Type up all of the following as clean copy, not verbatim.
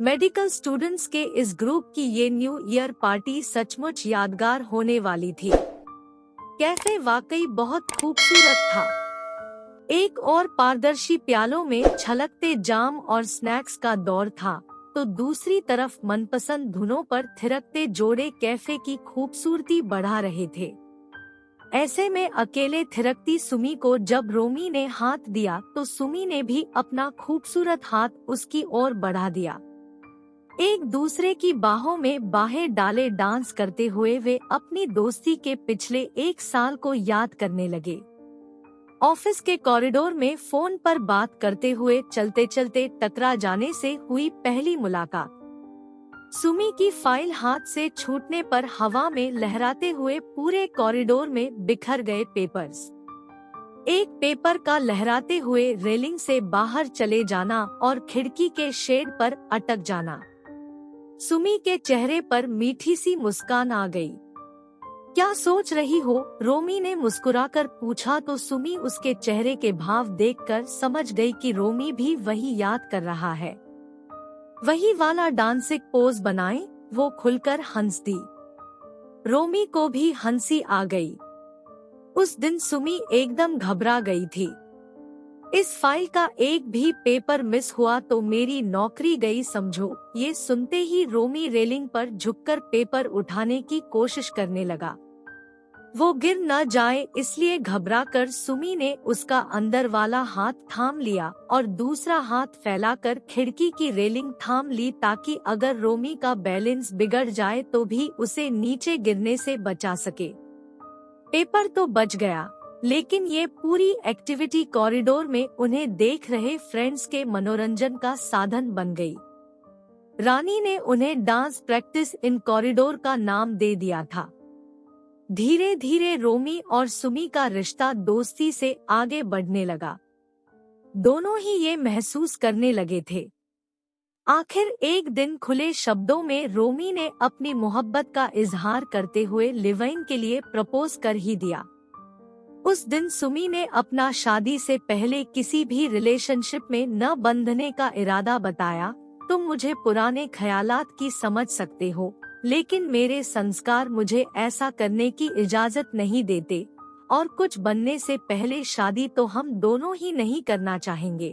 Medical students के इस group की ये न्यू ईयर पार्टी सचमुच यादगार होने वाली थी। कैफे वाकई बहुत खूबसूरत था। एक और पारदर्शी प्यालों में छलकते जाम और स्नैक्स का दौर था, तो दूसरी तरफ मनपसंद धुनों पर थिरकते जोड़े कैफे की खूबसूरती बढ़ा रहे थे। ऐसे में अकेले थिरकती सुमी को जब रोमी ने हाथ दिया तो सुमी ने भी अपना खूबसूरत हाथ उसकी ओर बढ़ा दिया। एक दूसरे की बाहों में बाहें डाले डांस करते हुए वे अपनी दोस्ती के पिछले 1 साल को याद करने लगे। ऑफिस के कॉरिडोर में फोन पर बात करते हुए चलते चलते टकरा जाने से हुई पहली मुलाकात। सुमी की फाइल हाथ से छूटने पर हवा में लहराते हुए पूरे कॉरिडोर में बिखर गए पेपर्स। एक पेपर का लहराते हुए रेलिंग से बाहर चले जाना और खिड़की के शेड पर अटक जाना। सुमी के चेहरे पर मीठी सी मुस्कान आ गई। क्या सोच रही हो? रोमी ने मुस्कुराकर पूछा तो सुमी उसके चेहरे के भाव देखकर समझ गई कि रोमी भी वही याद कर रहा है। वही वाला डांसिंग पोज बनाए। वो खुलकर हंस दी। रोमी को भी हंसी आ गई। उस दिन सुमी एकदम घबरा गई थी। इस फाइल का एक भी पेपर मिस हुआ तो मेरी नौकरी गई समझो। ये सुनते ही रोमी रेलिंग पर झुककर पेपर उठाने की कोशिश करने लगा। वो गिर न जाए इसलिए घबराकर सुमी ने उसका अंदर वाला हाथ थाम लिया और दूसरा हाथ फैलाकर खिड़की की रेलिंग थाम ली ताकि अगर रोमी का बैलेंस बिगड़ जाए तो भी उसे नीचे गिरने से बचा सके। पेपर तो बच गया, लेकिन ये पूरी एक्टिविटी कॉरिडोर में उन्हें देख रहे फ्रेंड्स के मनोरंजन का साधन बन गई। रानी ने उन्हें डांस प्रैक्टिस इन कॉरिडोर का नाम दे दिया था। धीरे धीरे रोमी और सुमी का रिश्ता दोस्ती से आगे बढ़ने लगा। दोनों ही ये महसूस करने लगे थे। आखिर एक दिन खुले शब्दों में रोमी ने अपनी मोहब्बत का इजहार करते हुए लिव-इन के लिए प्रपोज कर ही दिया। उस दिन सुमी ने अपना शादी से पहले किसी भी रिलेशनशिप में न बंधने का इरादा बताया। तुम मुझे पुराने ख्यालात की समझ सकते हो, लेकिन मेरे संस्कार मुझे ऐसा करने की इजाजत नहीं देते, और कुछ बनने से पहले शादी तो हम दोनों ही नहीं करना चाहेंगे।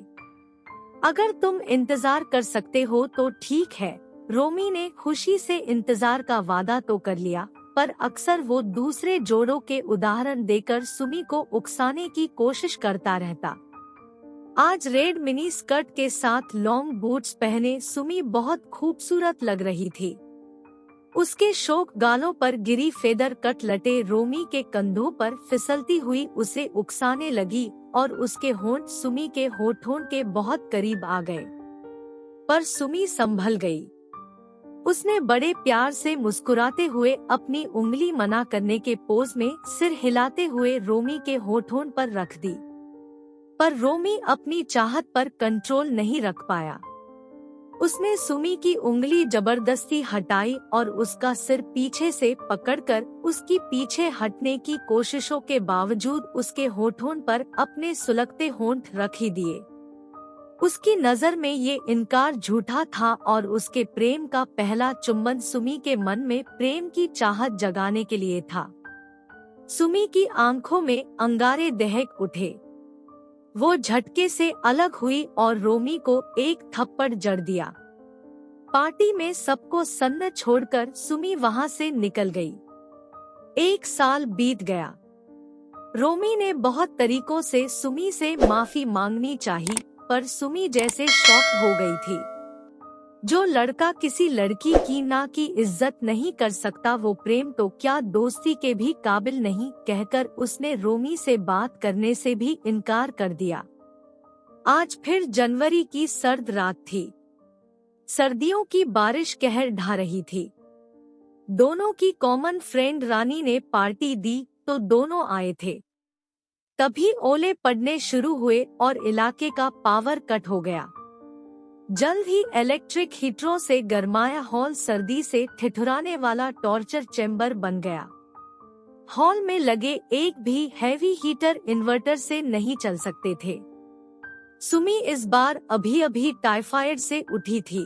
अगर तुम इंतजार कर सकते हो तो ठीक है। रोमी ने खुशी से इंतजार का वादा तो कर लिया, पर अक्सर वो दूसरे जोड़ों के उदाहरण देकर सुमी को उकसाने की कोशिश करता रहता। आज रेड मिनी स्कर्ट के साथ लॉन्ग बूट्स पहने सुमी बहुत खूबसूरत लग रही थी। उसके शोक गालों पर गिरी फेदर कट लटे रोमी के कंधों पर फिसलती हुई उसे उकसाने लगी और उसके होंठ सुमी के होठों के बहुत करीब आ गए। पर सुमी संभल गई। उसने बड़े प्यार से मुस्कुराते हुए अपनी उंगली मना करने के पोज में सिर हिलाते हुए रोमी के होठों पर रख दी। पर रोमी अपनी चाहत पर कंट्रोल नहीं रख पाया। उसने सुमी की उंगली जबरदस्ती हटाई और उसका सिर पीछे से पकड़कर उसकी पीछे हटने की कोशिशों के बावजूद उसके होठों पर अपने सुलगते होंठ रख ही दिए। उसकी नजर में ये इनकार झूठा था और उसके प्रेम का पहला चुंबन सुमी के मन में प्रेम की चाहत जगाने के लिए था। सुमी की आंखों में अंगारे दहक उठे। वो झटके से अलग हुई और रोमी को एक थप्पड़ जड़ दिया। पार्टी में सबको सन्न छोड़कर सुमी वहां से निकल गई। 1 साल बीत गया। रोमी ने बहुत तरीकों से सुमी से माफी मांगनी चाहिए, पर सुमी जैसे शॉक हो गई थी। जो लड़का किसी लड़की की ना की इज्जत नहीं कर सकता वो प्रेम तो क्या दोस्ती के भी काबिल नहीं, कहकर उसने रोमी से बात करने से भी इनकार कर दिया। आज फिर जनवरी की सर्द रात थी। सर्दियों की बारिश कहर ढा रही थी। दोनों की कॉमन फ्रेंड रानी ने पार्टी दी तो दोनों आए थे। तभी ओले पड़ने शुरू हुए और इलाके का पावर कट हो गया। जल्द ही इलेक्ट्रिक हीटरों से गरमाया हॉल सर्दी से ठिठुराने वाला टॉर्चर चैम्बर बन गया। हॉल में लगे एक भी हैवी हीटर इन्वर्टर से नहीं चल सकते थे। सुमी इस बार अभी टाइफाइड से उठी थी।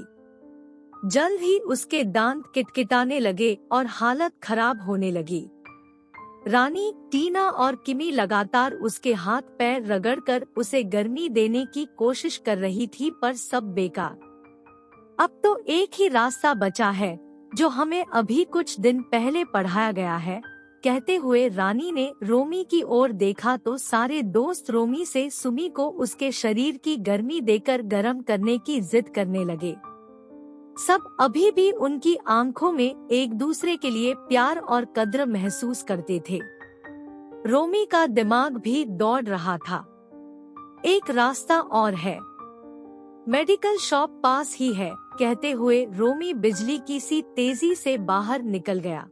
जल्द ही उसके दांत किटकिटाने लगे और हालत खराब होने लगी। रानी, टीना और किमी लगातार उसके हाथ पैर रगड़कर उसे गर्मी देने की कोशिश कर रही थी, पर सब बेकार। अब तो एक ही रास्ता बचा है, जो हमें अभी कुछ दिन पहले पढ़ाया गया है। कहते हुए रानी ने रोमी की ओर देखा तो सारे दोस्त रोमी से सुमी को उसके शरीर की गर्मी देकर गर्म करने की जिद करने लगे। सब अभी भी उनकी आंखों में एक दूसरे के लिए प्यार और कद्र महसूस करते थे। रोमी का दिमाग भी दौड़ रहा था। एक रास्ता और है, मेडिकल शॉप पास ही है। कहते हुए रोमी बिजली की सी तेजी से बाहर निकल गया।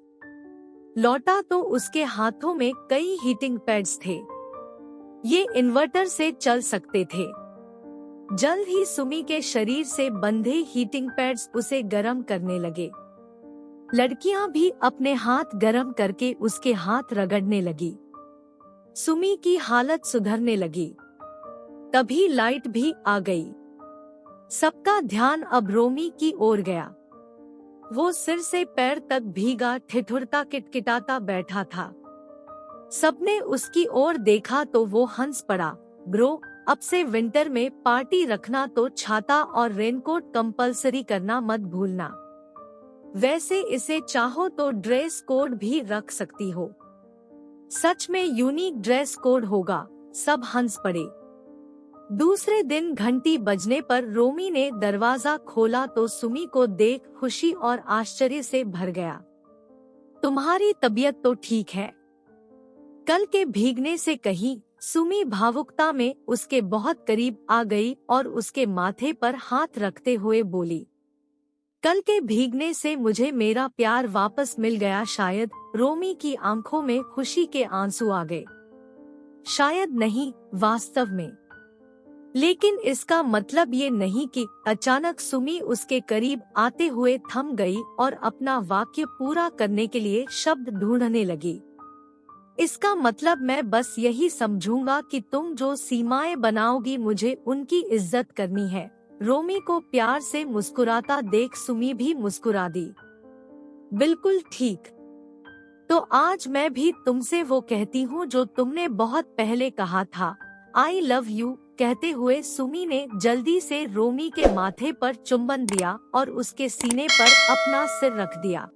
लौटा तो उसके हाथों में कई हीटिंग पैड्स थे। ये इन्वर्टर से चल सकते थे। जल्द ही सुमी के शरीर से बंधे हीटिंग पैड्स उसे गर्म करने लगे। लड़कियां भी अपने हाथ गर्म करके उसके हाथ रगड़ने लगी। सुमी की हालत सुधरने लगी। तभी लाइट भी आ गई। सबका ध्यान अब रोमी की ओर गया। वो सिर से पैर तक भीगा ठिठुरता किटकिटाता बैठा था। सबने उसकी ओर देखा तो वो हंस पड़ा। ब्रो, अब से विंटर में पार्टी रखना तो छाता और रेनकोट कंपलसरी करना मत भूलना। वैसे इसे चाहो तो ड्रेस कोड भी रख सकती हो। सच में यूनिक ड्रेस कोड होगा। सब हंस पड़े। दूसरे दिन घंटी बजने पर रोमी ने दरवाजा खोला तो सुमी को देख खुशी और आश्चर्य से भर गया। तुम्हारी तबीयत तो ठीक है? कल के भीगने से कहीं। सुमी भावुकता में उसके बहुत करीब आ गई और उसके माथे पर हाथ रखते हुए बोली, कल के भीगने से मुझे मेरा प्यार वापस मिल गया शायद। रोमी की आंखों में खुशी के आंसू आ गए। शायद नहीं, वास्तव में। लेकिन इसका मतलब ये नहीं कि। अचानक सुमी उसके करीब आते हुए थम गई और अपना वाक्य पूरा करने के लिए शब्द ढूंढने लगी। इसका मतलब मैं बस यही समझूंगा कि तुम जो सीमाएं बनाओगी मुझे उनकी इज्जत करनी है। रोमी को प्यार से मुस्कुराता देख सुमी भी मुस्कुरा दी। बिल्कुल ठीक। तो आज मैं भी तुमसे वो कहती हूँ जो तुमने बहुत पहले कहा था, आई लव यू। कहते हुए सुमी ने जल्दी से रोमी के माथे पर चुंबन दिया और उसके सीने पर अपना सिर रख दिया।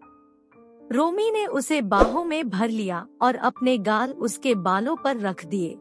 रोमी ने उसे बाहों में भर लिया और अपने गाल उसके बालों पर रख दिए।